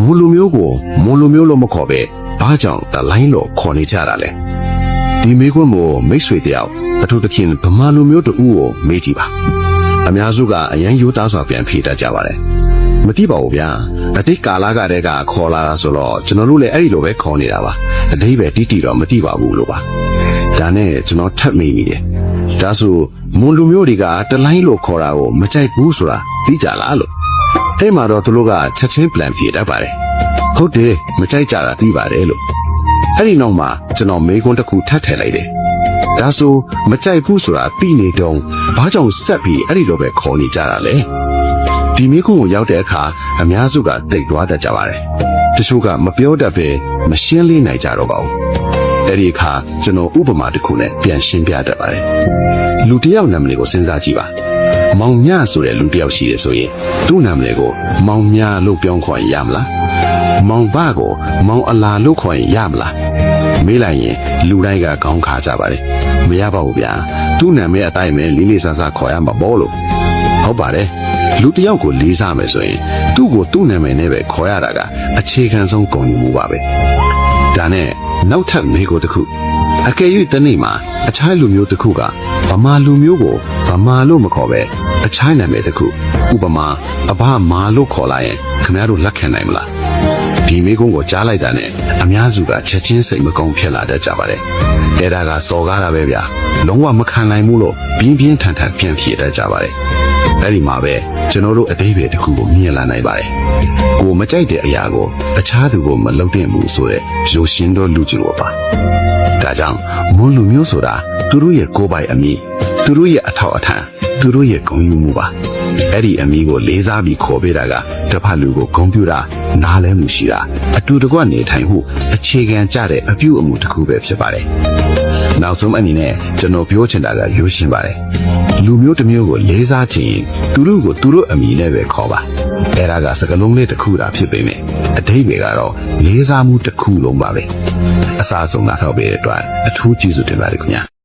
မိုလိုမျိုးကိုမိုလိုမျိုးလို့မခေါ်ပဲဘာကြောင့်တလိုင်းလို့ခေါ်နေကြတာလဲဒီမေကွန်းကိုမိတ်ဆွေတယောက်အထူးသဖြင့်ဗမာလူမျိုးတူကိုမေးကြည့်ပါအများစုကအရန်ယူသားစွာပြန်ဖြေတတ်ကြပါတယ်မတိပါဘူးဗျာအတိတ်ကာလကတည်းကခေါ်လာတာဆိုတော့ကျွန်တော်တို့လည်းအဲ့ဒီလိုပဲခေါ်နေတာပါအတိတ်ပဲတိတိတော့မတိပါဘူးလို့ပါဒါနဲ့ကျွန်တော်ထပ်မေးမိတယ်ဒါဆိုမွန်လူမျိုးတွေကတလိုင်းလို့ခေါ်တာကိုမကြိုက်ဘူးဆိုတာသိကြလားလို့အဲ့မှာတော့သူတို့ကချက်ချင်း plan ဖြေတတ်ပါတယ်ဟုတ်တယ်မကြိုက်ကြတာသိပါတယ်လို့အဲ့ဒီနောက်မှာကျွန်တော်မေးခွန်းတစ်ခုထပ်ထည့်လိုက်တယ်ဒါဆိုမကြိုက်ဘူးဆိုတာသိနေတော့ဘာကြောင့်ဆက်ပြီးအဲ့ဒီလိုပဲခေါ်နေကြတာလဲဒီမေးခွန်းကိုရောက်တဲ့အခါအများစုကတိတ်သွားတတ်ကြပါတယ်တချို့ကမပြောတတ်ပဲမရှင်းလင်းနိုင်ကြတော့ပါဘူးအဲ့ဒီအခါကျွန်တော်ဥပမာတစ်ခုနဲ့ပြန်ရှင်းပြတတ်ပါတယ်လူတစ်ယောက်နာမည်ကိုစဉ်းစားကြည့်ပါမောင်မြဆိုတဲ့လူတစ်ယောက်ရှိတယ်ဆိုရင်သူ့နာမည်ကိုမောင်မြလို့ပြောင်းခေါ်ရမလားမောင်ဘကိုမောင်အလာလို့ခေါ်ရင်ရမလားမေးလိုက်ရင်လူတိုင်းကခေါင်းခါကြပါတယ်မရပါဘူးဗျာသူ့နာမည်အတိုင်းပဲလေးလေးစားစားခေါ်ရမှာပေါ့လို့ဟုတ်ပါတယ်လူတစ်ယောက်ကိုလေးစားမယ်ဆိုရင်သူ့ကိုသူ့နာမည်နဲ့ပဲခေါ်ရတာကအခြေခံဆုံးဂုဏ်ယူမှုပါပဲဒါနဲ့နောက်ထပ်မေးခွန်းတစ်ခုအကယ်၍တနေ့မှာအခြားလူမျိုးတစ်ခုကဗမာလူမျိုးကိုဗမာလို့မခေါ်ပဲအခြားနာမည်တစ်ခုဥပမာအဘမာလို့ခေါ်လိုက်ရင်ခင်ဗျားတို့လက်ခံနိုင်မလားဒီမေးခွန်းကိုကြားလိုက်တာနဲ့အများစုကချက်ချင်းစိတ်မကောင်းဖြစ်လာတတ်ကြပါတယ်အဲ့ဒါကစော်ကားတာပဲဗျာလုံးဝမခံနိုင်ဘူးလို့ပြင်းပြင်းထန်ထန်ပြန်ဖြေတတ်ကြပါတယ်အဲ့ဒီမှာပဲကျွန်တော်တို့အသေးပဲတစ်ခုကိုမြင်လာနိုင်ပါတယ်ကိုမကြိုက်တဲ့အရာကိုအခြားသူကိုမလုပ်သင့်ဘူးဆိုတဲ့ရိုးရှင်းသောလူကြီးလိုပါဒါကြောင့်မွန်လူမျိုးဆိုတာသူတို့ရဲ့ကိုယ်ပိုင်အမည်သူတို့ရဲ့အထောက်အထံသူတို့ရဲ့ဂုဏ်ယူမှုပါအဲ့ဒီအမည်ကိုလေးစားပြီးခေါ်ပေးတာကတစ်ဖက်လူကိုဂုဏ်ပြုတာနားလဲမှုရှိတာအတူတကွနေထိုင်မှုအခြေခံကြတဲ့အပြုအမူတစ်ခုပဲဖြစ်ပါတယ်နောက်ဆုံးအနေနဲ့ကျွန်တော်ပြောချင်တာကရိုးရှင်းပါတယ်လူမျိုးတစ်မျိုးကိုလေးစားခြင်းသူတို့ကိုသူတို့အမည်နဲ့ပဲခေါ်ပါအဲ့ဒါကစကားလုံးလေးတစ်ခုတာဖြစ်ပေမဲ့အဓိပ္ပာယ်ကတော့လေးစားမှုတစ်ခုလုံးပါပဲအစားဆုံးလာဆောက်ပေးတဲ့အတွက်အထူးကျေးဇူးတင်ပါတယ်ခင်ဗျာ